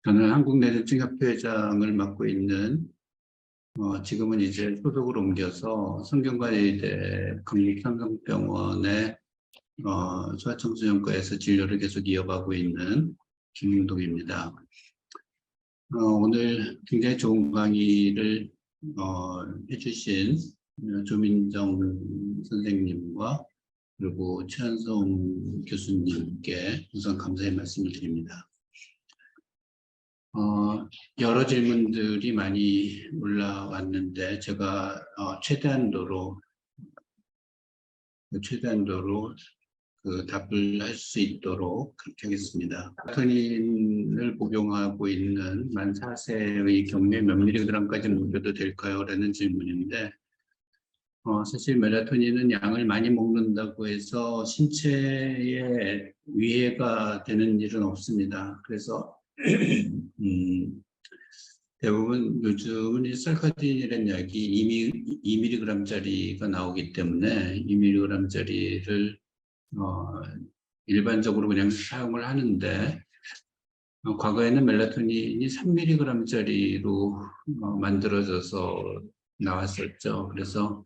저는 한국내전증협회장을 맡고 있는 지금은 이제 소속을 옮겨서 성균관의대 국립삼성병원의 소아청소년과에서 진료를 계속 이어가고 있는 김윤동입니다. 오늘 굉장히 좋은 강의를 해주신 조민정 선생님과 그리고 최한성 교수님께 우선 감사의 말씀을 드립니다. 여러 질문들이 많이 올라왔는데 제가 최대한도로 답을 할 수 있도록 그렇게 하겠습니다. 멜라토닌을 복용하고 있는 만 4세의 경우에 몇 밀리그램까지 먹여도 될까요? 라는 질문인데 사실 멜라토닌은 양을 많이 먹는다고 해서 신체에 위해가 되는 일은 없습니다. 그래서 대부분 요즘은 이 셀카딘이라는 약이 2mg짜리가 나오기 때문에 2mg짜리를 일반적으로 그냥 사용을 하는데 과거에는 멜라토닌이 3mg짜리로 만들어져서 나왔었죠. 그래서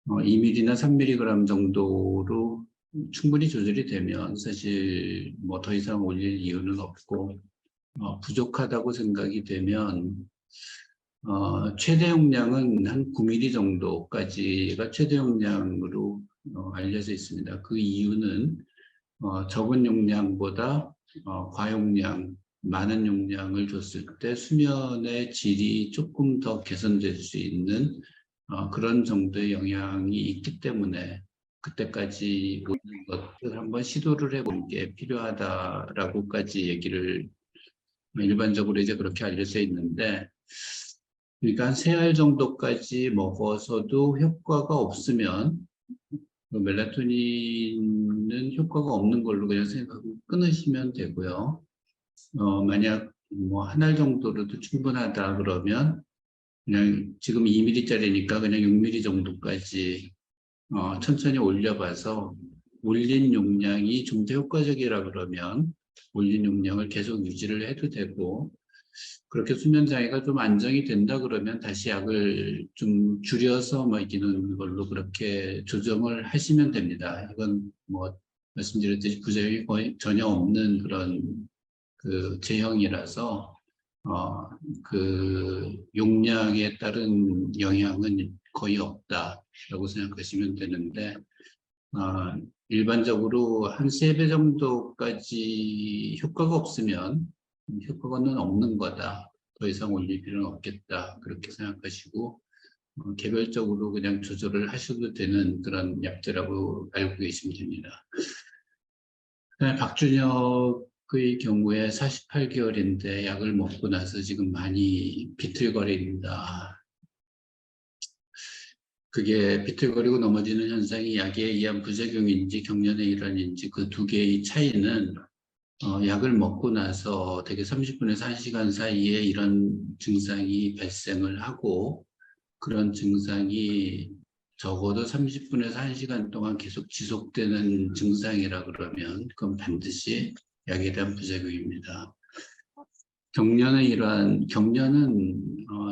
2mg나 3mg 정도로 충분히 조절이 되면 사실 뭐 더 이상 올릴 이유는 없고 부족하다고 생각이 되면 최대 용량은 한 9mg 정도까지가 최대 용량으로 알려져 있습니다. 그 이유는 적은 용량보다 과용량, 많은 용량을 줬을 때 수면의 질이 조금 더 개선될 수 있는 그런 정도의 영향이 있기 때문에 그때까지 모든 것을 한번 시도를 해보는 게 필요하다라고까지 얘기를 일반적으로 이제 그렇게 알려져 있는데, 그러니까 한 3알 정도까지 먹어서도 효과가 없으면 멜라토닌은 효과가 없는 걸로 그냥 생각하고 끊으시면 되고요. 만약 뭐 1알 정도로도 충분하다 그러면 그냥 지금 2mg짜리니까 그냥 6mg 정도까지 천천히 올려봐서 올린 용량이 좀 더 효과적이라 그러면 올린 용량을 계속 유지를 해도 되고, 그렇게 수면 장애가 좀 안정이 된다 그러면 다시 약을 좀 줄여서 먹이는 걸로 그렇게 조정을 하시면 됩니다. 이건 뭐 말씀드렸듯이 부작용이 거의 전혀 없는 그런 그 제형이라서 그 용량에 따른 영향은 거의 없다라고 생각하시면 되는데, 일반적으로 한 3배 정도까지 효과가 없으면 효과는 없는 거다. 더 이상 올릴 필요는 없겠다. 그렇게 생각하시고 개별적으로 그냥 조절을 하셔도 되는 그런 약들이라고 알고 계시면 됩니다. 박준혁의 경우에 48개월인데 약을 먹고 나서 지금 많이 비틀거립니다. 그게 비틀거리고 넘어지는 현상이 약에 의한 부작용인지 경련의 일환인지 그 두 개의 차이는 약을 먹고 나서 되게 30분에서 1시간 사이에 이런 증상이 발생을 하고, 그런 증상이 적어도 30분에서 1시간 동안 계속 지속되는 증상이라 그러면 그건 반드시 약에 대한 부작용입니다. 경련은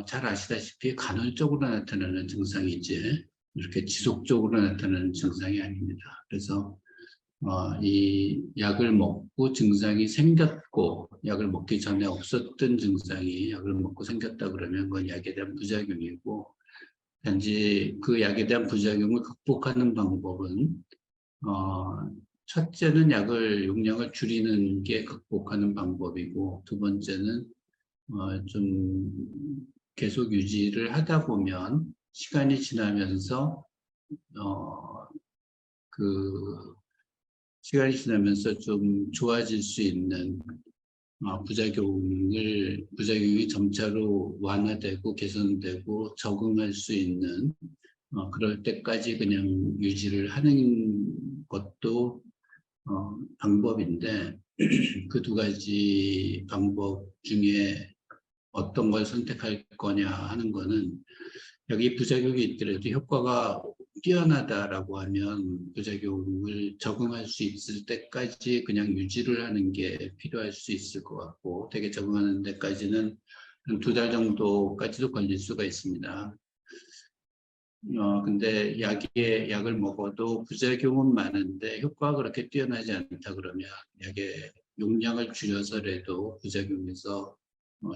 잘 아시다시피 간헐적으로 나타나는 증상이지 이렇게 지속적으로 나타나는 증상이 아닙니다. 그래서 이 약을 먹고 증상이 생겼고 약을 먹기 전에 없었던 증상이 약을 먹고 생겼다 그러면 그건 약에 대한 부작용이고, 단지 그 약에 대한 부작용을 극복하는 방법은 첫째는 약을 용량을 줄이는 게 극복하는 방법이고, 두 번째는 좀 계속 유지를 하다 보면 시간이 지나면서 시간이 지나면서 좀 좋아질 수 있는 부작용이 점차로 완화되고 개선되고 적응할 수 있는 그럴 때까지 그냥 유지를 하는 것도 방법인데, 그 두 가지 방법 중에 어떤 걸 선택할 거냐 하는 거는 여기 부작용이 있더라도 효과가 뛰어나다라고 하면 부작용을 적응할 수 있을 때까지 그냥 유지를 하는 게 필요할 수 있을 것 같고, 되게 적응하는 데까지는 한 2달 정도까지도 걸릴 수가 있습니다. 근데 약을 먹어도 부작용은 많은데 효과가 그렇게 뛰어나지 않다 그러면 약의 용량을 줄여서라도 부작용에서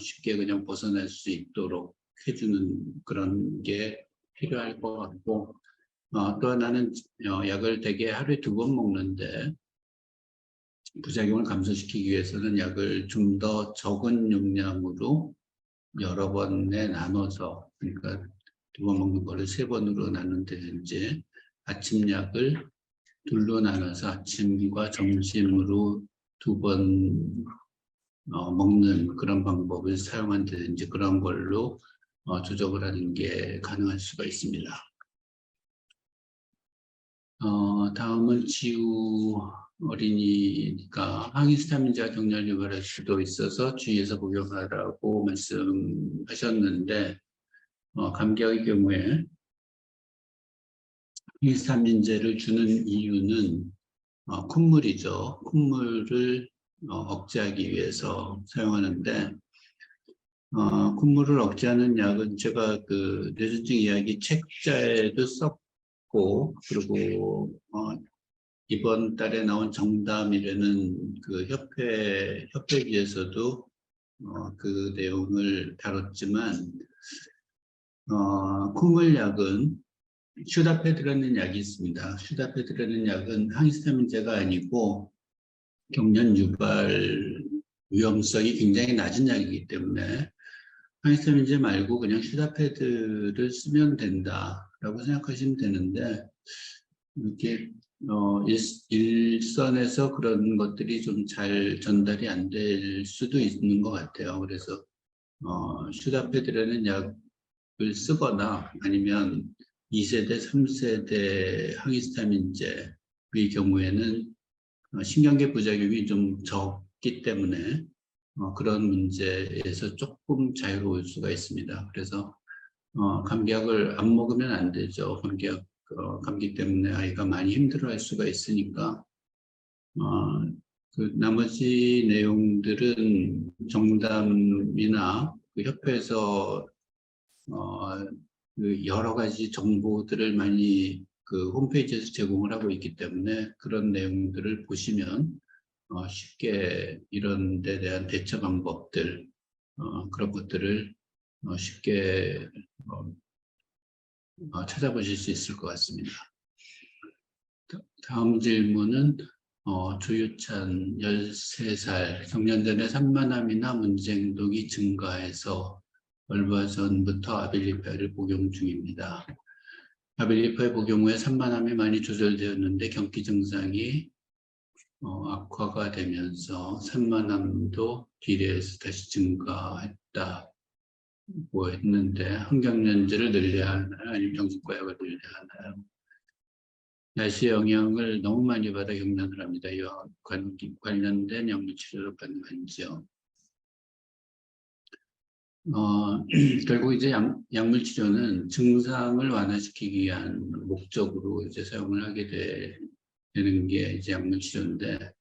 쉽게 그냥 벗어날 수 있도록 해주는 그런 게 필요할 것 같고, 또 하나는 약을 대개 하루에 2번 먹는데 부작용을 감소시키기 위해서는 약을 좀 더 적은 용량으로 여러 번에 나눠서, 그러니까 2번 먹는 거를 3번으로 나눈다든지, 아침 약을 2로 나눠서 아침과 점심으로 2번 먹는 그런 방법을 사용한다든지 그런 걸로 조정을 하는 게 가능할 수가 있습니다. 다음은 지우 어린이가 항히스타민자 격렬 유발할 수도 있어서 주의해서 복용하라고 말씀하셨는데, 감기의 경우에 항히스타민제를 주는 이유는 콧물이죠. 콧물을 억제하기 위해서 사용하는데, 콧물을 억제하는 약은 제가 그 뇌전증 이야기 책자에도 썼고, 그리고 이번 달에 나온 정담이라는 그 협회기에서도 그 내용을 다뤘지만, 콧물약은 슈다페드라는 약이 있습니다. 슈다페드라는 약은 항히스타민제가 아니고 경련 유발 위험성이 굉장히 낮은 약이기 때문에 항히스타민제 말고 그냥 슈다페드를 쓰면 된다라고 생각하시면 되는데, 이렇게 일선에서 그런 것들이 좀 잘 전달이 안 될 수도 있는 것 같아요. 그래서 슈다페드라는 약을 쓰거나 아니면 2세대, 3세대 항히스타민제의 경우에는 신경계 부작용이 좀 적기 때문에 그런 문제에서 조금 자유로울 수가 있습니다. 그래서 감기약을 안 먹으면 안 되죠. 감기 때문에 아이가 많이 힘들어할 수가 있으니까. 그 나머지 내용들은 정담이나 그 협회에서 그 여러 가지 정보들을 많이 그 홈페이지에서 제공을 하고 있기 때문에 그런 내용들을 보시면 쉽게 이런 데 대한 대처 방법들, 그런 것들을 쉽게 찾아보실 수 있을 것 같습니다. 다음 질문은 조유찬 13살 성년전에 산만함이나 문제 행동이 증가해서 얼마 전부터 아빌리파이를 복용 중입니다. 아빌리파이 복용 후에 산만함이 많이 조절되었는데 경기 증상이 악화가 되면서 산만함도 비례해서 다시 증가했다고 했는데 항경련제를 늘려야 하나요? 아니면 정신과약을 늘려야 하나요? 날씨 영향을 너무 많이 받아 경련을 합니다. 이와 관련된 약물 치료를 가능한지요? 결국 이제 약물 치료는 증상을 완화시키기 위한 목적으로 이제 사용을 하게 되는 게 이제 약물 치료인데,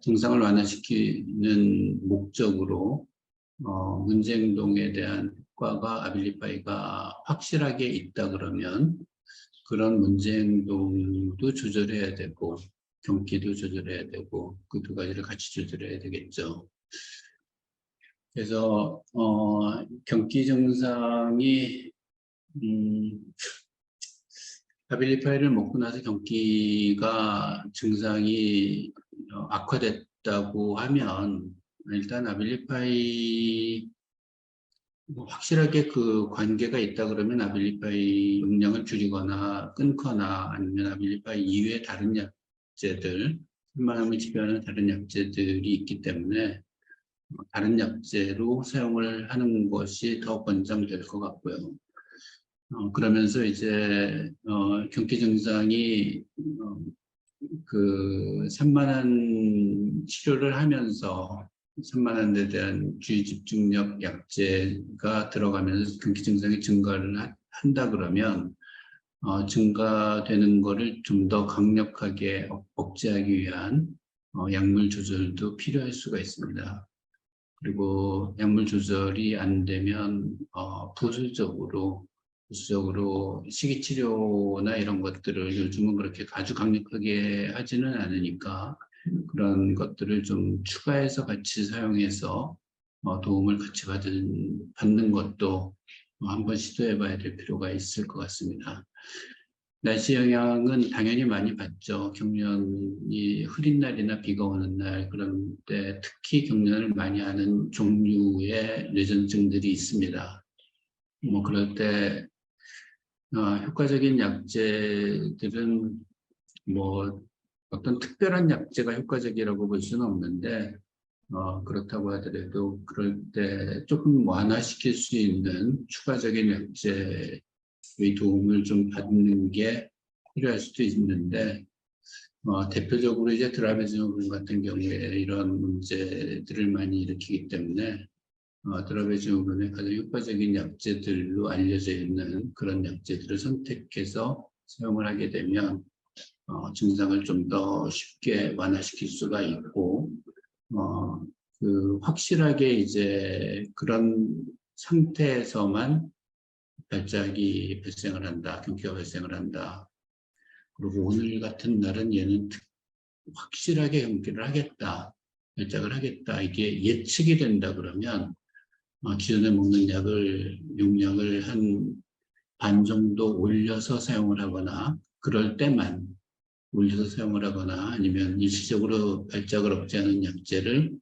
증상을 완화시키는 목적으로 문제 행동에 대한 효과가 아빌리파이가 확실하게 있다 그러면 그런 문제 행동도 조절해야 되고 경기도 조절해야 되고 그 2가지를 같이 조절해야 되겠죠. 그래서 경기 증상이 아빌리파이를 먹고 나서 경기가 증상이 악화됐다고 하면 일단 아빌리파이 확실하게 그 관계가 있다 그러면 아빌리파이 용량을 줄이거나 끊거나 아니면 아빌리파이 이외의 다른 약제들, 산만함을 치료하는 다른 약제들이 있기 때문에 다른 약제로 사용을 하는 것이 더 권장될 것 같고요. 그러면서 이제 경기 증상이 그 산만한 치료를 하면서 산만한 데 대한 주의 집중력 약제가 들어가면서 경기 증상이 증가를 한다 그러면 증가되는 거를 좀 더 강력하게 억제하기 위한 약물 조절도 필요할 수가 있습니다. 그리고 약물 조절이 안 되면 부수적으로 식이치료나 이런 것들을 요즘은 그렇게 아주 강력하게 하지는 않으니까 그런 것들을 좀 추가해서 같이 사용해서 도움을 같이 받는 것도 한번 시도해 봐야 될 필요가 있을 것 같습니다. 날씨 영향은 당연히 많이 받죠. 경련이 흐린 날이나 비가 오는 날, 그런 때 특히 경련을 많이 하는 종류의 뇌전증들이 있습니다. 그럴 때 효과적인 약제들은 어떤 특별한 약제가 효과적이라고 볼 수는 없는데 그렇다고 하더라도 그럴 때 조금 완화시킬 수 있는 추가적인 약제의 도움을 좀 받는 게 필요할 수도 있는데 대표적으로 이제 드라베지오분 같은 경우에 이런 문제들을 많이 일으키기 때문에 드라베지오분의 가장 효과적인 약제들로 알려져 있는 그런 약제들을 선택해서 사용을 하게 되면 증상을 좀 더 쉽게 완화시킬 수가 있고 확실하게 이제 그런 상태에서만 발작이 발생을 한다, 경기가 발생을 한다. 그리고 오늘 같은 날은 얘는 확실하게 경기를 하겠다, 발작을 하겠다. 이게 예측이 된다 그러면 기존에 먹는 용량을 한 반 정도 올려서 사용을 하거나 그럴 때만 올려서 사용을 하거나 아니면 일시적으로 발작을 억제하는 약제를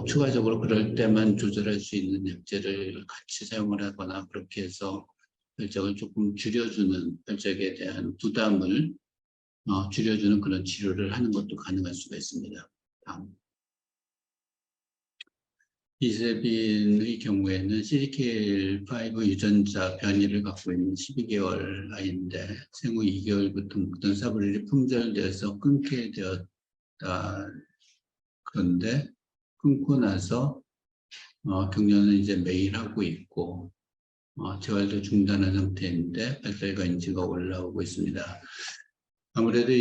추가적으로 그럴 때만 조절할 수 있는 약제를 같이 사용을 하거나 그렇게 해서 발작을 조금 줄여주는 발작에 대한 부담을 줄여주는 그런 치료를 하는 것도 가능할 수가 있습니다. 다음. 이세빈의 경우에는 CDKL5 유전자 변이를 갖고 있는 12개월 아이인데 생후 2개월부터 먹던 사브릴이 품절되어서 끊게 되었다. 그런데 끊고 나서 경련은 이제 매일 하고 있고 재활도 중단한 상태인데 발달과 인지가 올라오고 있습니다. 아무래도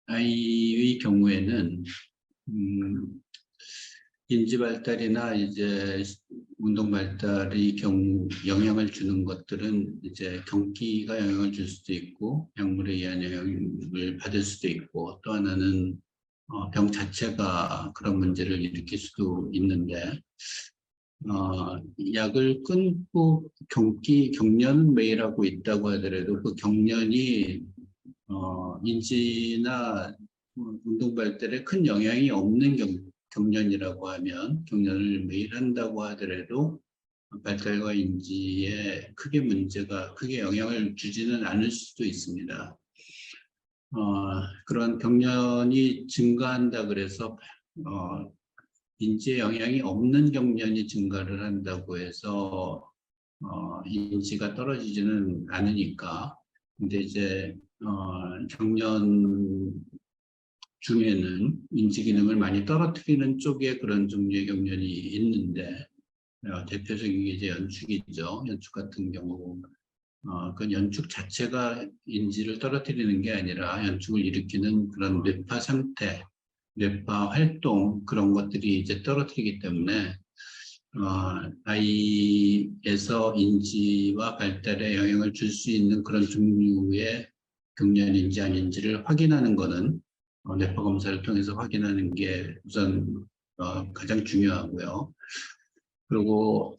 아이의 경우에는 인지 발달이나 이제 운동 발달의 경우 영향을 주는 것들은 이제 경기가 영향을 줄 수도 있고 약물에 의한 영향을 받을 수도 있고 또 하나는 병 자체가 그런 문제를 일으킬 수도 있는데 약을 끊고 경련은 매일 하고 있다고 하더라도 그 경련이 인지나 운동 발달에 큰 영향이 없는 경련이라고 하면 경련을 매일 한다고 하더라도 발달과 인지에 크게 영향을 주지는 않을 수도 있습니다. 그런 경련이 증가한다 그래서 인지에 영향이 없는 경련이 증가를 한다고 해서 인지가 떨어지지는 않으니까. 근데 이제 경련 중에는 인지 기능을 많이 떨어뜨리는 쪽에 그런 종류의 경련이 있는데 대표적인 게 이제 연축이죠. 연축 같은 경우 그 연축 자체가 인지를 떨어뜨리는 게 아니라 연축을 일으키는 그런 뇌파 상태, 뇌파 활동 그런 것들이 이제 떨어뜨리기 때문에 아이에서 인지와 발달에 영향을 줄 수 있는 그런 종류의 경련인지 아닌지를 확인하는 것은 뇌파 검사를 통해서 확인하는 게 우선 가장 중요하고요. 그리고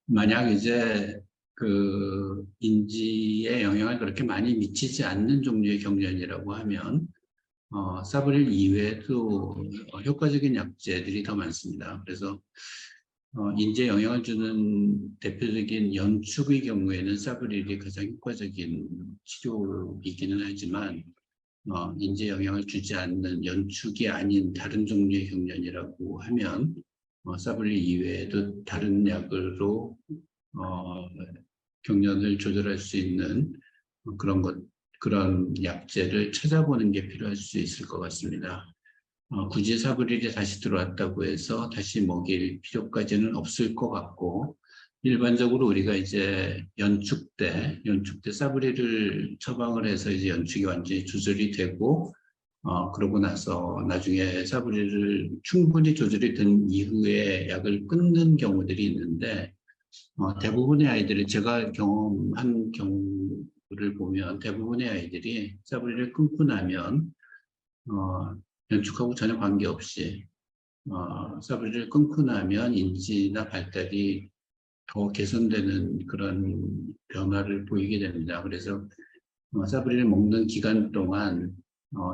만약 이제 그 인지에 영향을 그렇게 많이 미치지 않는 종류의 경련이라고 하면 사브릴 이외에도 효과적인 약제들이 더 많습니다. 그래서 인지에 영향을 주는 대표적인 연축의 경우에는 사브릴이 가장 효과적인 치료이기는 하지만 인지에 영향을 주지 않는 연축이 아닌 다른 종류의 경련이라고 하면 사브릴 이외에도 다른 약으로 경련을 조절할 수 있는 그런 약제를 찾아보는 게 필요할 수 있을 것 같습니다. 굳이 사브릴이 다시 들어왔다고 해서 다시 먹일 필요까지는 없을 것 같고 일반적으로 우리가 이제 연축 때 사브리를 처방을 해서 이제 연축이 완전히 조절이 되고, 그러고 나서 나중에 사브리를 충분히 조절이 된 이후에 약을 끊는 경우들이 있는데, 대부분의 아이들이 제가 경험한 경우를 보면 대부분의 아이들이 사브리를 끊고 나면, 연축하고 전혀 관계없이, 사브리를 끊고 나면 인지나 발달이 더 개선되는 그런 변화를 보이게 됩니다. 그래서 사브리를 먹는 기간 동안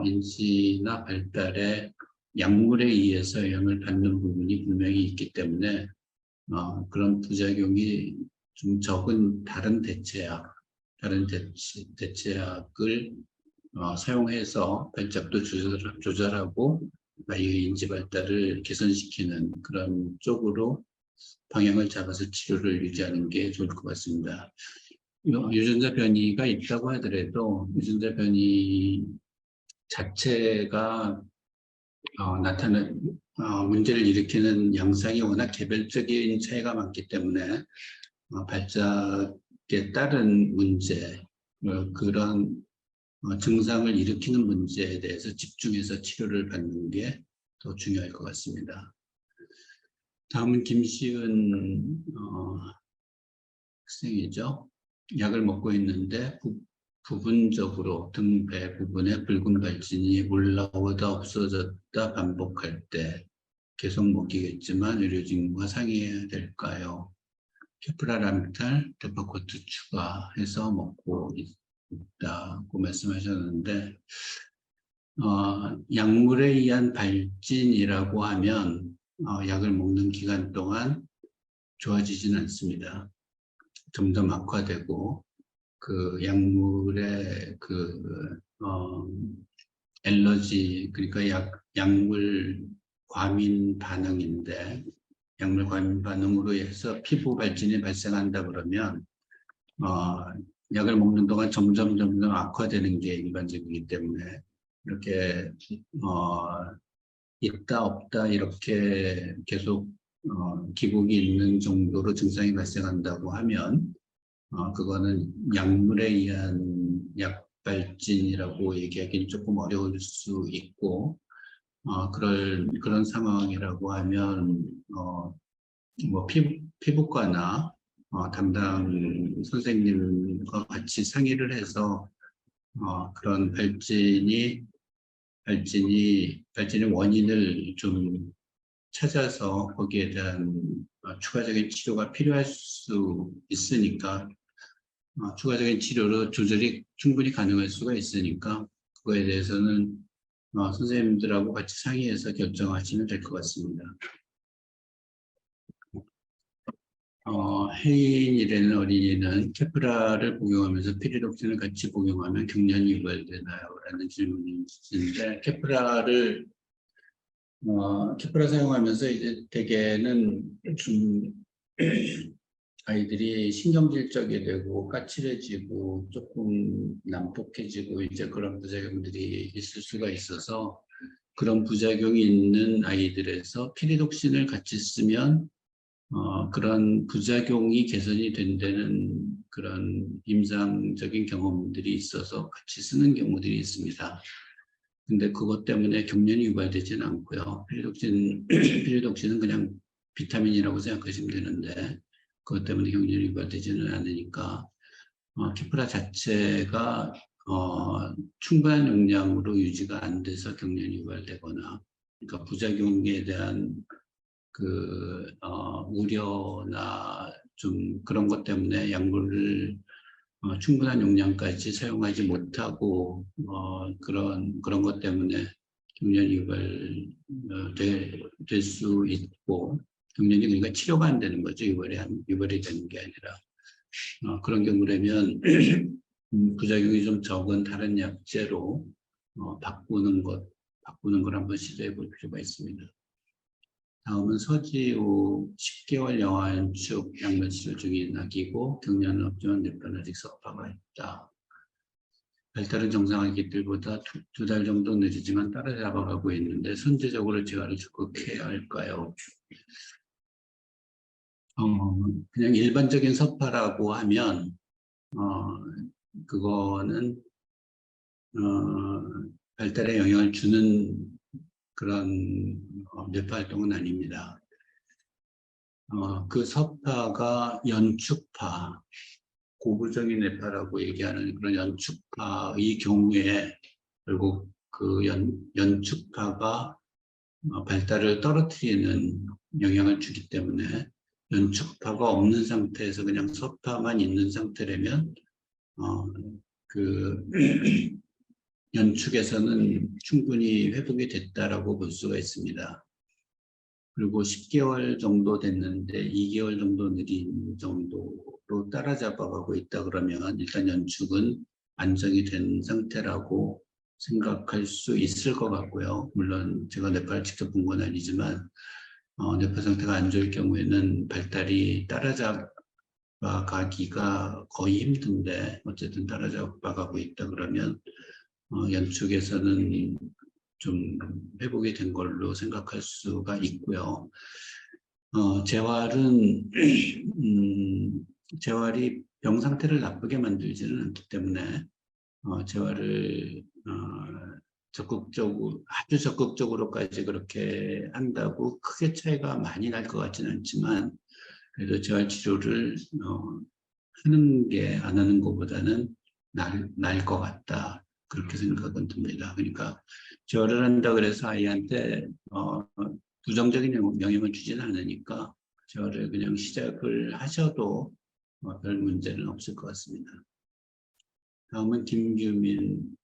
인지나 발달에 약물에 의해서 영향을 받는 부분이 분명히 있기 때문에 그런 부작용이 좀 적은 다른 대체약을 사용해서 발작도 조절하고 아이의 인지 발달을 개선시키는 그런 쪽으로 방향을 잡아서 치료를 유지하는 게 좋을 것 같습니다. 유전자 변이가 있다고 하더라도 유전자 변이 자체가 문제를 일으키는 양상이 워낙 개별적인 차이가 많기 때문에 발작에 따른 문제, 그런 증상을 일으키는 문제에 대해서 집중해서 치료를 받는 게 더 중요할 것 같습니다. 다음은 김시은 학생이죠. 약을 먹고 있는데 부분적으로 등 배 부분에 붉은 발진이 올라오다 없어졌다 반복할 때 계속 먹이겠지만 의료진과 상의해야 될까요? 케프라라미탈, 데파코트 추가해서 먹고 있다고 말씀하셨는데, 약물에 의한 발진이라고 하면 약을 먹는 기간 동안 좋아지지는 않습니다. 점점 악화되고 그 약물의 엘러지, 그러니까 약물 과민 반응인데, 약물 과민 반응으로 해서 피부 발진이 발생한다 그러면 약을 먹는 동안 점점 악화되는 게 일반적이기 때문에 이렇게 있다 없다 이렇게 계속 기복이 있는 정도로 증상이 발생한다고 하면 그거는 약물에 의한 약발진이라고 얘기하기는 조금 어려울 수 있고, 그런 상황이라고 하면 뭐 피부과나 담당 선생님과 같이 상의를 해서 그런 발진의 원인을 좀 찾아서 거기에 대한 추가적인 치료가 필요할 수 있으니까, 추가적인 치료로 조절이 충분히 가능할 수가 있으니까 그거에 대해서는 선생님들하고 같이 상의해서 결정하시면 될 것 같습니다. 혜인이라는 어린이는 케프라를 복용하면서 피리독신을 같이 복용하면 경련이 유발되나요? 라는 질문인데, 케프라 사용하면서 이제 대개는 좀 아이들이 신경질적이 되고 까칠해지고 조금 난폭해지고 이제 그런 부작용들이 있을 수가 있어서, 그런 부작용이 있는 아이들에서 피리독신을 같이 쓰면 그런 부작용이 개선이 된다는 그런 임상적인 경험들이 있어서 같이 쓰는 경우들이 있습니다. 근데 그것 때문에 경련이 유발되지는 않고요. 피리독신은 그냥 비타민이라고 생각하시면 되는데 그것 때문에 경련이 유발되지는 않으니까 케프라 자체가 충분한 용량으로 유지가 안 돼서 경련이 유발되거나, 그러니까 부작용에 대한 우려나 좀 그런 것 때문에 약물을 충분한 용량까지 사용하지 못하고 그런 것 때문에 경련이 될 수 있고, 경련이 그러니까 치료가 안 되는 거죠. 유발이 되는 게 아니라 그런 경우라면 부작용이 좀 적은 다른 약제로 바꾸는 걸 한번 시도해 볼 필요가 있습니다. 다음은 서지우 10개월 영아연축 약물 치료 중인 아기고 경련은 없지만 뇌뼈는 아직 서파가 있다. 발달은 정상 아기들보다 두 달 정도 늦지만 따라잡아가고 있는데 선제적으로 재활을 적극해야 할까요? 그냥 일반적인 서파라고 하면 그거는 발달에 영향을 주는 그런 뇌파 활동은 아닙니다. 그 서파가 연축파, 고부적인 뇌파라고 얘기하는 그런 연축파의 경우에 결국 그 연축파가 발달을 떨어뜨리는 영향을 주기 때문에 연축파가 없는 상태에서 그냥 서파만 있는 상태라면 그 연축에서는 충분히 회복이 됐다라고 볼 수가 있습니다. 그리고 10개월 정도 됐는데 2개월 정도 느린 정도로 따라잡아가고 있다 그러면 일단 연축은 안정이 된 상태라고 생각할 수 있을 것 같고요. 물론 제가 뇌파를 직접 본 건 아니지만 뇌파 상태가 안 좋을 경우에는 발달이 따라잡아가기가 거의 힘든데 어쨌든 따라잡아가고 있다 그러면 연축에서는 좀 회복이 된 걸로 생각할 수가 있고요. 재활은 재활이 병 상태를 나쁘게 만들지는 않기 때문에 재활을 아주 적극적으로까지 그렇게 한다고 크게 차이가 많이 날 것 같지는 않지만 그래도 재활 치료를 하는 게 안 하는 것보다는 나을 것 같다. 그렇게 생각은 듭니다. 그러니까 재활을 한다 그래서 아이한테 부정적인 영향을 주지는 않으니까 재활을 그냥 시작을 하셔도 별 문제는 없을 것 같습니다. 다음은 김규민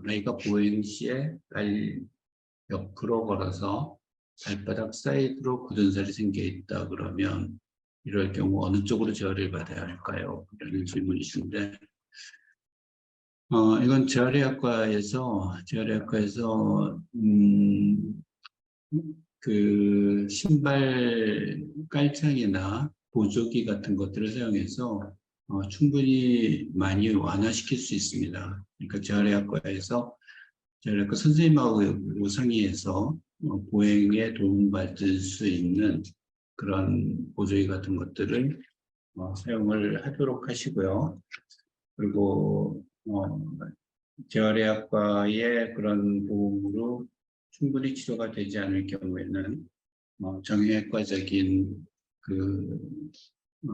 아이가 보행 시에 발 옆으로 걸어서 발바닥 사이드로 굳은 살이 생겨 있다 그러면 이럴 경우 어느 쪽으로 재활을 받아야 할까요? 라는 질문이신데 이건 재활의학과에서 그 신발 깔창이나 보조기 같은 것들을 사용해서 충분히 많이 완화시킬 수 있습니다. 그러니까 재활의학과 선생님하고 상의해서 보행에 도움받을 수 있는 그런 보조기 같은 것들을 사용을 하도록 하시고요. 그리고 재활의학과의 그런 도움으로 충분히 치료가 되지 않을 경우에는 정형외과적인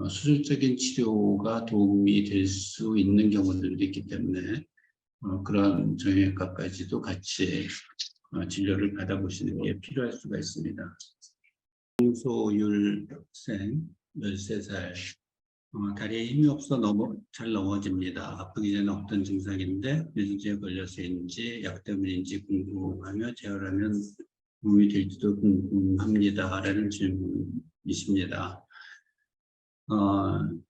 수술적인 치료가 도움이 될 수 있는 경우들도 있기 때문에 그런 정형외과까지도 같이 진료를 받아보시는 게 필요할 수가 있습니다. 홍소율 학생 13살 다리에 힘이 없어 잘 넘어집니다. 아프기 전에 없던 증상인데 뇌졸중에 걸려서인지 약 때문인지 궁금하며 재활하면 도움이 될지도 궁금합니다. 라는 질문이십니다.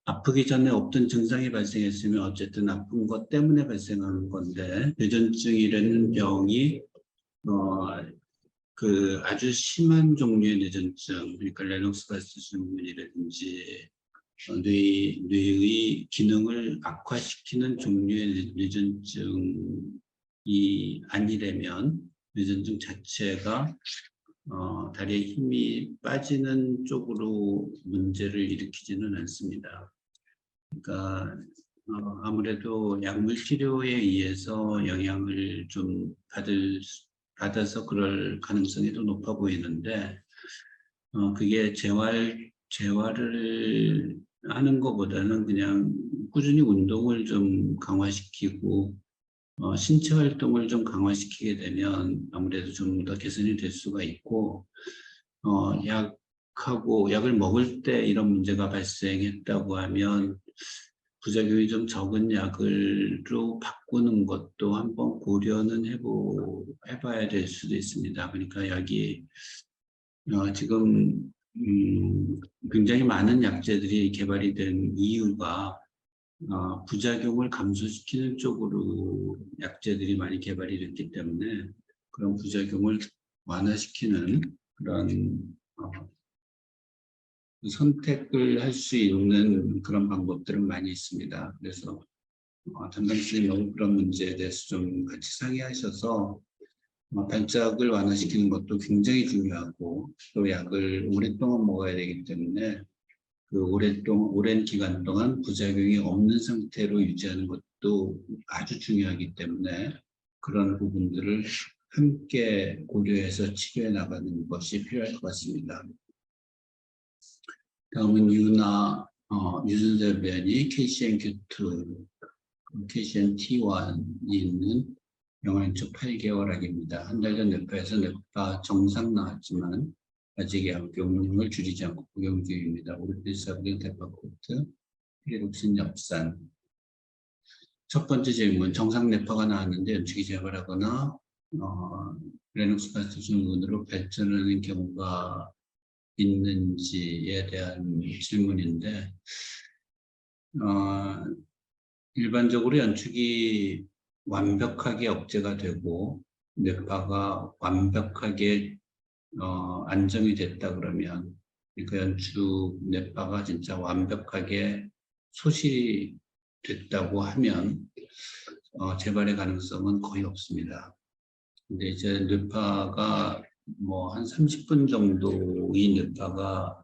아프기 전에 없던 증상이 발생했으면 어쨌든 아픈 것 때문에 발생하는 건데 뇌전증이라는 병이 아주 심한 종류의 뇌전증, 그러니까 레녹스 가스 증후군이라든지 뇌의 기능을 악화시키는 종류의 뇌전증이 아니라면 뇌전증 자체가 다리에 힘이 빠지는 쪽으로 문제를 일으키지는 않습니다. 그러니까 아무래도 약물 치료에 의해서 영향을 좀 받아서 그럴 가능성이 더 높아 보이는데 그게 재활을 하는 것보다는 그냥 꾸준히 운동을 좀 강화시키고 신체 활동을 좀 강화시키게 되면 아무래도 좀 더 개선이 될 수가 있고 약을 먹을 때 이런 문제가 발생했다고 하면 부작용이 좀 적은 약으로 바꾸는 것도 한번 고려는 해봐야 될 수도 있습니다. 그러니까 약이 지금 굉장히 많은 약제들이 개발이 된 이유가 부작용을 감소시키는 쪽으로 약제들이 많이 개발이 됐기 때문에 그런 부작용을 완화시키는 그런 선택을 할 수 있는 그런 방법들은 많이 있습니다. 그래서 담당 선생님하고 그런 문제에 대해서 좀 같이 상의하셔서 발작을 완화시키는 것도 굉장히 중요하고 또 약을 오랫동안 먹어야 되기 때문에 그 오랜 기간 동안 부작용이 없는 상태로 유지하는 것도 아주 중요하기 때문에 그런 부분들을 함께 고려해서 치료해 나가는 것이 필요할 것 같습니다. 다음은 유전자 변이 KCNQ2, KCNT1이 있는 영양초 8개월학입니다. 한 달 전 뇌파에서 뇌파 정상 나왔지만 아직 약용량을 줄이지 않고 복용 중입니다. 오르피사브린, 데파코트, 피리록신, 엽산. 첫 번째 질문, 정상 뇌파가 나왔는데 연축이 재발하거나 레녹스파스 증후군으로 발전하는 경우가 있는지에 대한 질문인데 일반적으로 연축이 완벽하게 억제가 되고 뇌파가 완벽하게 안정이 됐다 그러면 그 연축 뇌파가 진짜 완벽하게 소실이 됐다고 하면 재발의 가능성은 거의 없습니다. 근데 이제 뇌파가 뭐 한 30분 정도의 뇌파가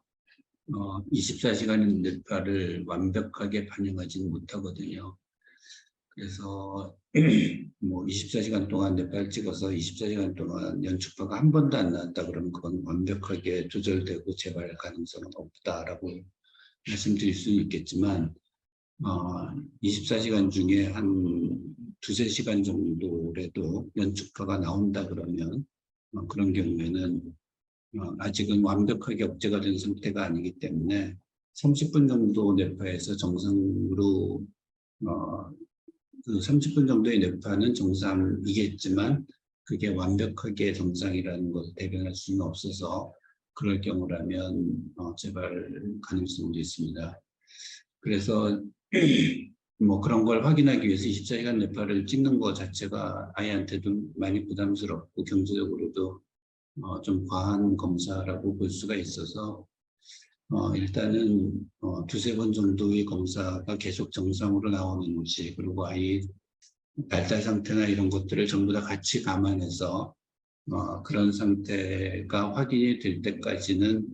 24시간의 뇌파를 완벽하게 반영하지는 못하거든요. 그래서 뭐 24시간 동안 뇌파를 찍어서 24시간 동안 연축파가 한 번도 안 나왔다 그러면 그건 완벽하게 조절되고 재발 가능성은 없다라고 말씀드릴 수는 있겠지만 24시간 중에 한 두세 시간 정도라도 연축파가 나온다 그러면 그런 경우에는 아직은 완벽하게 억제가 된 상태가 아니기 때문에 30분 정도 뇌파에서 정상으로 그 30분 정도의 뇌파는 정상이겠지만 그게 완벽하게 정상이라는 것을 대변할 수는 없어서 그럴 경우라면 재발 가능성도 있습니다. 그래서 뭐 그런 걸 확인하기 위해서 24시간 뇌파를 찍는 것 자체가 아이한테도 많이 부담스럽고 경제적으로도 좀 과한 검사라고 볼 수가 있어서 일단은 두세 번 정도의 검사가 계속 정상으로 나오는지 그리고 아이 발달 상태나 이런 것들을 전부 다 같이 감안해서 그런 상태가 확인이 될 때까지는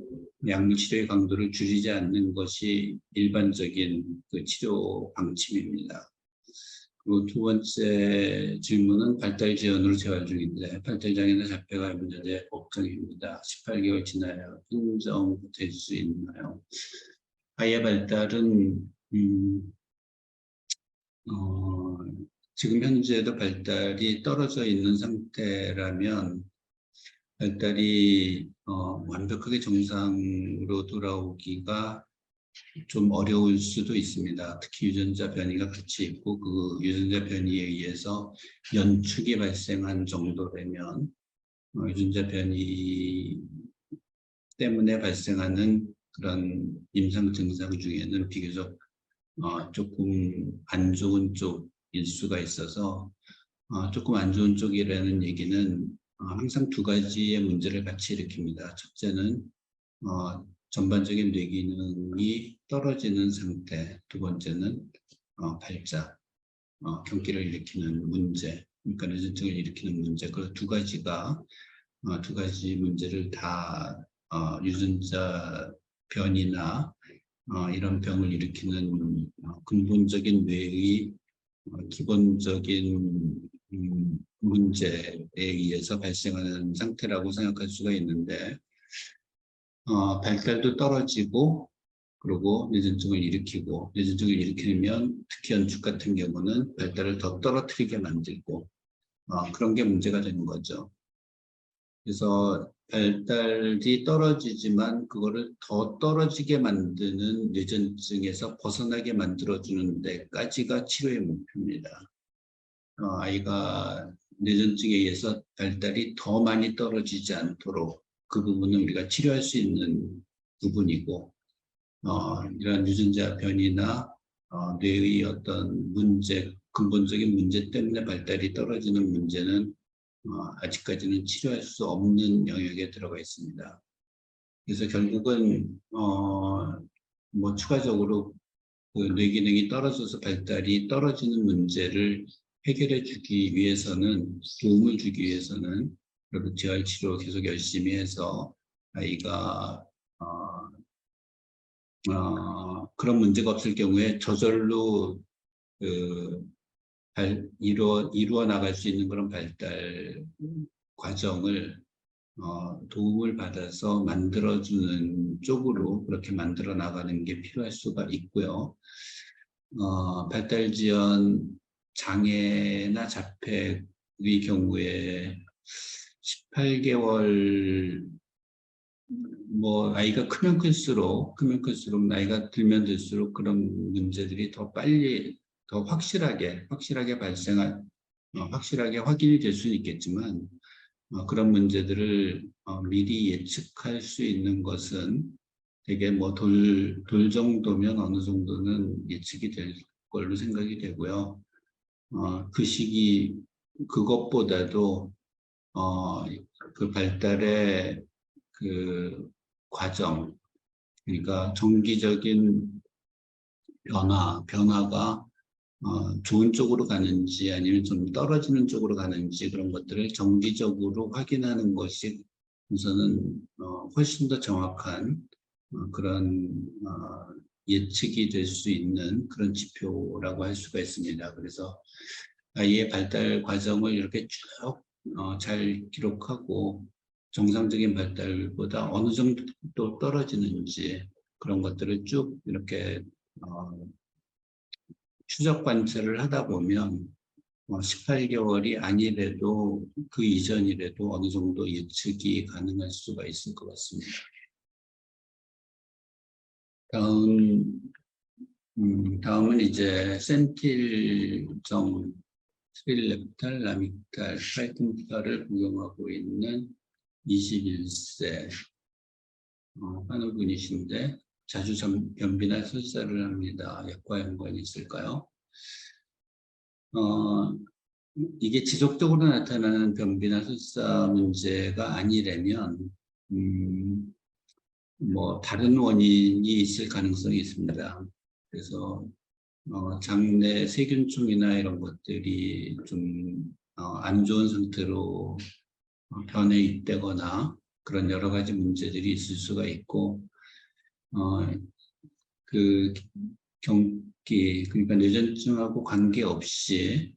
약물 치료의 강도를 줄이지 않는 것이 일반적인 그 치료 방침입니다. 그리고 두 번째 질문은 발달 지연으로 재활 중인데 발달장애나 자폐가 문제에 걱정입니다. 18개월 지나야 인정될 수 있나요? 아이의 발달은 지금 현재도 발달이 떨어져 있는 상태라면 발달이 완벽하게 정상으로 돌아오기가 좀 어려울 수도 있습니다. 특히 유전자 변이가 같이 있고 그 유전자 변이에 의해서 연축이 발생한 정도라면 유전자 변이 때문에 발생하는 그런 임상 증상 중에는 비교적 조금 안 좋은 쪽일 수가 있어서 조금 안 좋은 쪽이라는 얘기는 항상 두 가지의 문제를 같이 일으킵니다. 첫째는 전반적인 뇌 기능이 떨어지는 상태, 두 번째는 발작, 경기를 일으키는 문제, 그러니까 뇌전증을 일으키는 문제, 그 두 가지가 두 가지 문제를 다 유전자 변이나 이런 병을 일으키는 근본적인 뇌의 기본적인 문제에 의해서 발생하는 상태라고 생각할 수가 있는데 발달도 떨어지고 그리고 뇌전증을 일으키고 뇌전증을 일으키면 특히 연축 같은 경우는 발달을 더 떨어뜨리게 만들고 그런 게 문제가 되는 거죠. 그래서 발달이 떨어지지만 그거를 더 떨어지게 만드는 뇌전증에서 벗어나게 만들어주는 데까지가 치료의 목표입니다. 아이가 뇌전증에 의해서 발달이 더 많이 떨어지지 않도록 그 부분은 우리가 치료할 수 있는 부분이고 이런 유전자 변이나 뇌의 어떤 문제, 근본적인 문제 때문에 발달이 떨어지는 문제는 아직까지는 치료할 수 없는 영역에 들어가 있습니다. 그래서 결국은 뭐 추가적으로 그 뇌 기능이 떨어져서 발달이 떨어지는 문제를 해결해 주기 위해서는 도움을 주기 위해서는 그리고 재활 치료 계속 열심히 해서 아이가 그런 문제가 없을 경우에 저절로 그 이루어 나갈 수 있는 그런 발달 과정을 도움을 받아서 만들어주는 쪽으로 그렇게 만들어 나가는 게 필요할 수가 있고요. 발달 지연 장애나 자폐의 경우에 18개월 뭐 아이가 크면 클수록 나이가 들면 들수록 그런 문제들이 더 빨리 더 확실하게 확실하게 확인이 될 수는 있겠지만 그런 문제들을 미리 예측할 수 있는 것은 되게 뭐 돌 정도면 어느 정도는 예측이 될 걸로 생각이 되고요. 그 시기 그것보다도 그 발달의 그 과정, 그러니까 정기적인 변화가 좋은 쪽으로 가는지 아니면 좀 떨어지는 쪽으로 가는지 그런 것들을 정기적으로 확인하는 것이 우선은 훨씬 더 정확한 그런 예측이 될 수 있는 그런 지표라고 할 수가 있습니다. 그래서 아이의 발달 과정을 이렇게 쭉 잘 기록하고 정상적인 발달보다 어느 정도 또 떨어지는지 그런 것들을 쭉 이렇게 추적 관찰을 하다 보면 18개월이 아니래도 그 이전이라도 어느 정도 예측이 가능할 수가 있을 것 같습니다. 다음은 이제 센틸정, 트릴렙탈, 라믹탈, 팔꿈살을 복용하고 있는 21세 환우분이신데 자주 변비나 설사를 합니다. 약과 연관이 있을까요? 이게 지속적으로 나타나는 변비나 설사 문제가 아니라면 뭐 다른 원인이 있을 가능성이 있습니다. 그래서 장내 세균충이나 이런 것들이 좀 안 좋은 상태로 변해 있다거나 그런 여러 가지 문제들이 있을 수가 있고 그 경기 그러니까 뇌전증하고 관계없이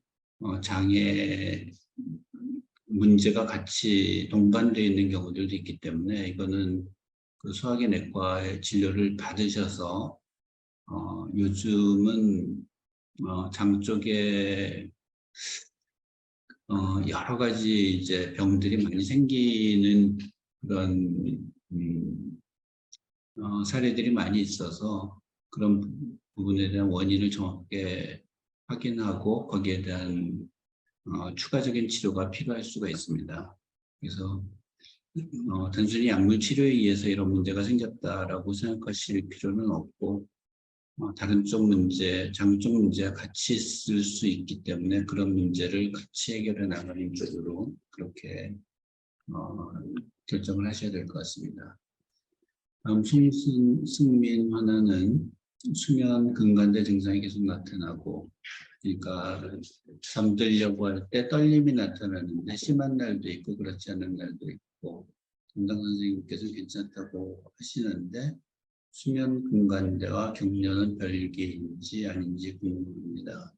장애 문제가 같이 동반되어 있는 경우들도 있기 때문에 이거는 그 소화기 내과의 진료를 받으셔서 요즘은 장 쪽에 여러 가지 이제 병들이 많이 생기는 그런 사례들이 많이 있어서 그런 부분에 대한 원인을 정확하게 확인하고 거기에 대한 추가적인 치료가 필요할 수가 있습니다. 그래서 단순히 약물 치료에 의해서 이런 문제가 생겼다라고 생각하실 필요는 없고 다른 쪽 문제, 장 쪽 문제와 같이 있을 수 있기 때문에 그런 문제를 같이 해결해 나가는 쪽으로 그렇게 결정을 하셔야 될 것 같습니다. 다음 승민 환자는 수면 근간대 증상이 계속 나타나고 그러니까 잠들려고 할 때 떨림이 나타나는데 심한 날도 있고 그렇지 않은 날도 있고 담당 선생님께서 괜찮다고 하시는데 수면 근간대와 경련은 별개인지 아닌지 궁금합니다.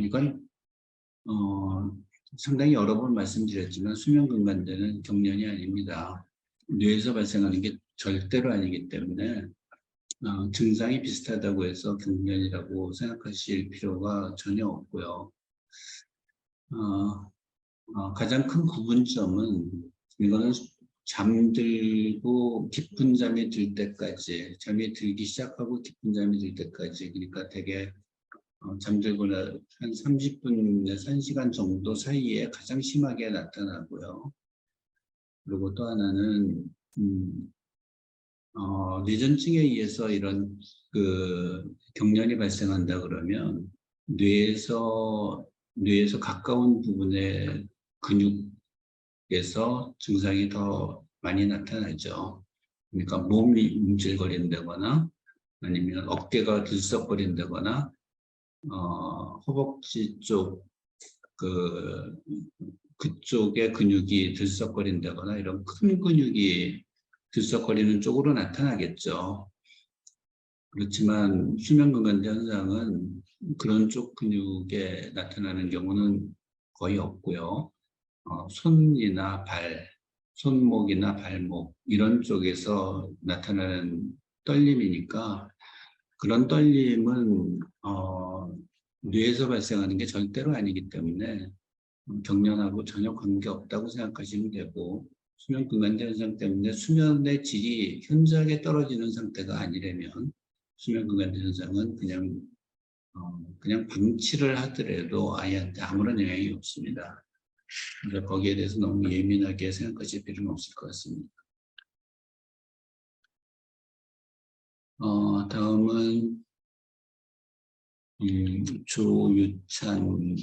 이건 상당히 여러 번 말씀드렸지만 수면 근간대는 경련이 아닙니다. 뇌에서 발생하는 게 절대로 아니기 때문에 증상이 비슷하다고 해서 경련이라고 생각하실 필요가 전혀 없고요. 가장 큰 구분점은 이거는 잠들고 깊은 잠이 들 때까지 잠이 들기 시작하고 깊은 잠이 들 때까지 그러니까 되게 잠들고 한 30분에서 1시간 정도 사이에 가장 심하게 나타나고요. 그리고 또 하나는 뇌전증에 의해서 이런 그 경련이 발생한다 그러면 뇌에서 가까운 부분의 근육에서 증상이 더 많이 나타나죠. 그러니까 몸이 움찔거린다거나 아니면 어깨가 들썩거린다거나 허벅지 쪽 그쪽에 근육이 들썩거린다거나 이런 큰 근육이 들썩거리는 쪽으로 나타나겠죠. 그렇지만 수면근간제 현상은 그런 쪽 근육에 나타나는 경우는 거의 없고요. 손이나 발, 손목이나 발목 이런 쪽에서 나타나는 떨림이니까 그런 떨림은 뇌에서 발생하는 게 절대로 아니기 때문에 경련하고 전혀 관계없다고 생각하시면 되고, 수면 근간제 현상 때문에 수면의 질이 현저하게 떨어지는 상태가 아니라면 수면 근간제 현상은 그냥 방치를 하더라도 아이한테 아무런 영향이 없습니다. 그래서 거기에 대해서 너무 예민하게 생각하실 필요는 없을 것 같습니다. 다음은 조유찬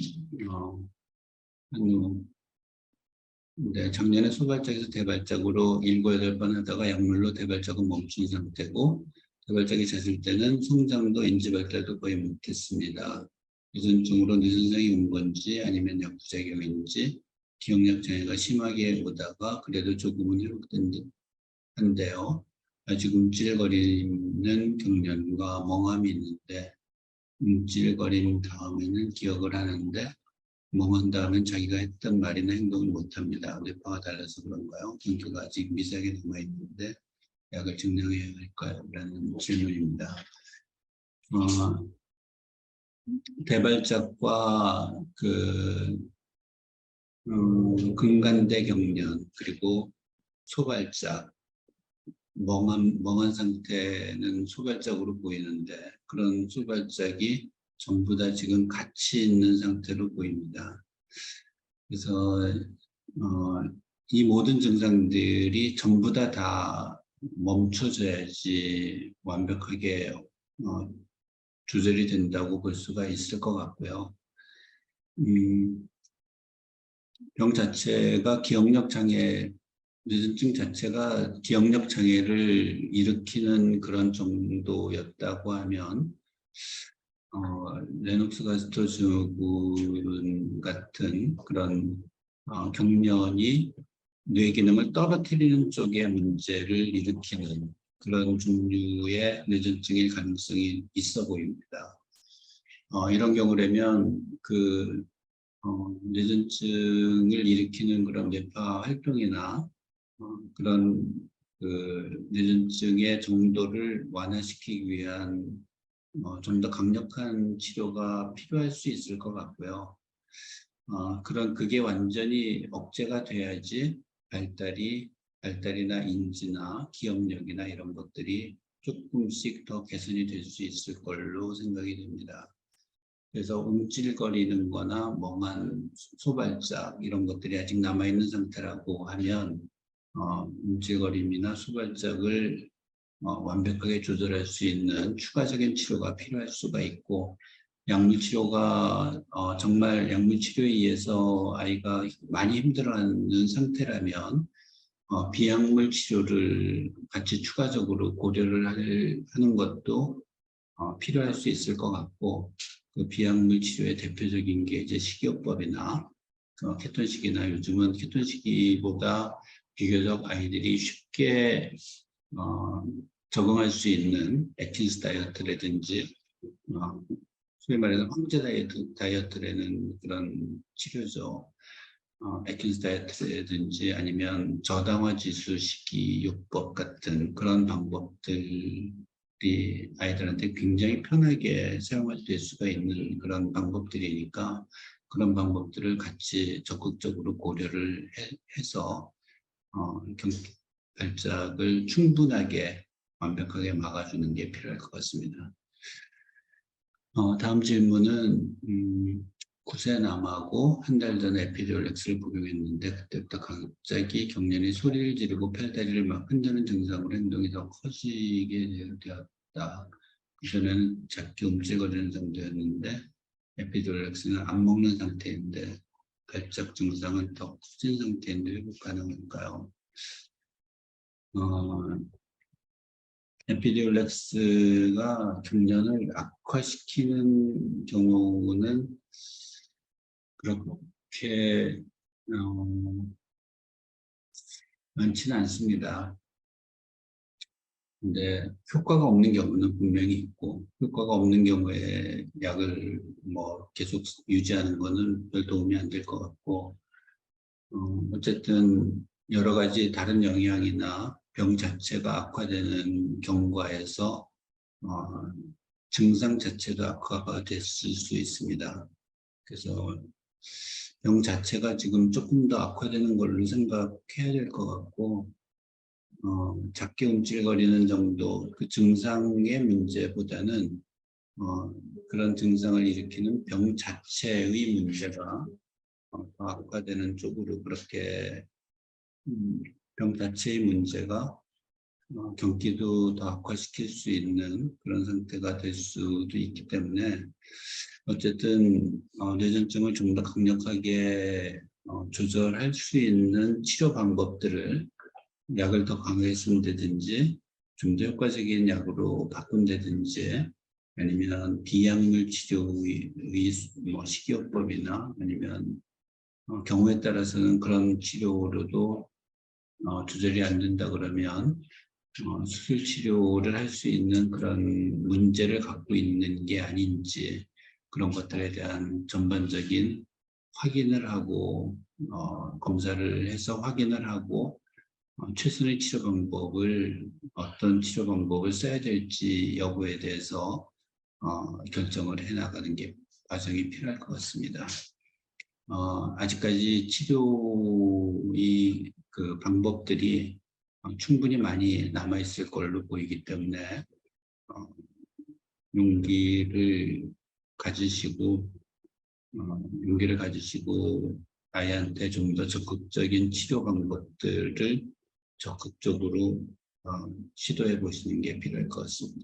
한우. 네, 작년에 소발작에서 대발작으로 7, 8번 하다가 약물로 대발작은 멈춘 상태고, 대발작이 잦을 때는 성장도 인지 발달도 거의 못했습니다. 유전증으로 뇌손상이 온 건지 아니면 약부작용인지 기억력 장애가 심하게 오다가 그래도 조금은 회복된 듯한데요. 아직 움찔거리는 경련과 멍함이 있는데 움찔거린 다음에는 기억을 하는데 멍한 다음엔 자기가 했던 말이나 행동을 못합니다. 뇌파가 달라서 그런가요? 경계가 아직 미세하게 남아있는데 약을 증량해야 할까요? 라는 질문입니다. 대발작과 근간대 경련 그리고 소발작, 멍한 상태는 소발작으로 보이는데 그런 소발작이 전부 다 지금 같이 있는 상태로 보입니다. 그래서 이 모든 증상들이 전부 다 멈춰져야지 완벽하게 조절이 된다고 볼 수가 있을 것 같고요. 병 자체가 기억력 장애, 뇌전증 자체가 기억력 장애를 일으키는 그런 정도였다고 하면 레녹스 가스터 증후군 같은 그런 경련이 뇌 기능을 떨어뜨리는 쪽의 문제를 일으키는 그런 종류의 뇌전증일 가능성이 있어 보입니다. 이런 경우라면 뇌전증을 일으키는 그런 뇌파 활동이나 그런 뇌전증의 정도를 완화시키기 위한 좀 더 강력한 치료가 필요할 수 있을 것 같고요. 그게 완전히 억제가 돼야지 발달이나 인지나 기억력이나 이런 것들이 조금씩 더 개선이 될 수 있을 걸로 생각이 됩니다. 그래서 움찔거리는 거나 멍한 소발작 이런 것들이 아직 남아있는 상태라고 하면 움찔거림이나 소발작을 완벽하게 조절할 수 있는 추가적인 치료가 필요할 수가 있고, 약물치료가 정말 약물치료에 의해서 아이가 많이 힘들어하는 상태라면 비약물 치료를 같이 추가적으로 고려를 하는 것도 필요할 수 있을 것 같고, 그 비약물 치료의 대표적인 게 이제 식이요법이나 케톤식이나 요즘은 케톤식이보다 비교적 아이들이 쉽게 적응할 수 있는 애킨스 다이어트라든지 소위 말해서 황제 다이어트라는 그런 치료죠. 애킨스 다이어트라든지 아니면 저당화 지수 식이요법 같은 그런 방법들이 아이들한테 굉장히 편하게 사용될 수가 있는 그런 방법들이니까 그런 방법들을 같이 적극적으로 고려를 해서 발작을 충분하게 완벽하게 막아주는 게 필요할 것 같습니다. 다음 질문은 9세 남하고 한 달 전에 에피듀랄엑스를 복용했는데 그때부터 갑자기 경련이 소리를 지르고 팔다리를 막 흔드는 증상으로 행동이 더 커지게 되었다. 그전에는 작게 움찔거리는 정도였는데 에피듀랄엑스는 안 먹는 상태인데 발작 증상은 더 커진 상태인데 회복 가능할까요? 에피듀랄엑스가 경련을 악화시키는 경우는 그렇게 많지는 않습니다. 근데 효과가 없는 경우는 분명히 있고, 효과가 없는 경우에 약을 뭐 계속 유지하는 거는 별 도움이 안 될 것 같고, 어쨌든 여러 가지 다른 영향이나 병 자체가 악화되는 경과에서 증상 자체도 악화가 됐을 수 있습니다. 그래서 병 자체가 지금 조금 더 악화되는 걸로 생각해야 될 것 같고, 작게 움찔거리는 정도 그 증상의 문제보다는 그런 증상을 일으키는 병 자체의 문제가 더 악화되는 쪽으로 그렇게 병 자체의 문제가 경기도 더 악화시킬 수 있는 그런 상태가 될 수도 있기 때문에 어쨌든 뇌전증을 좀 더 강력하게 조절할 수 있는 치료 방법들을 약을 더 강하게 쓴다든지 좀 더 효과적인 약으로 바꾼다든지 아니면 비약물 치료의 뭐 식이요법이나 아니면 경우에 따라서는 그런 치료로도 조절이 안 된다 그러면 수술 치료를 할 수 있는 그런 문제를 갖고 있는 게 아닌지 그런 것들에 대한 전반적인 확인을 하고 검사를 해서 확인을 하고 최선의 치료 방법을 어떤 치료 방법을 써야 될지 여부에 대해서 결정을 해 나가는 게 과정이 필요할 것 같습니다. 아직까지 치료의 그 방법들이 충분히 많이 남아 있을 걸로 보이기 때문에 용기를 가지시고 용기를 가지시고 아이한테 좀 더 적극적인 치료 방법들을 적극적으로 시도해 보시는 게 필요할 것 같습니다.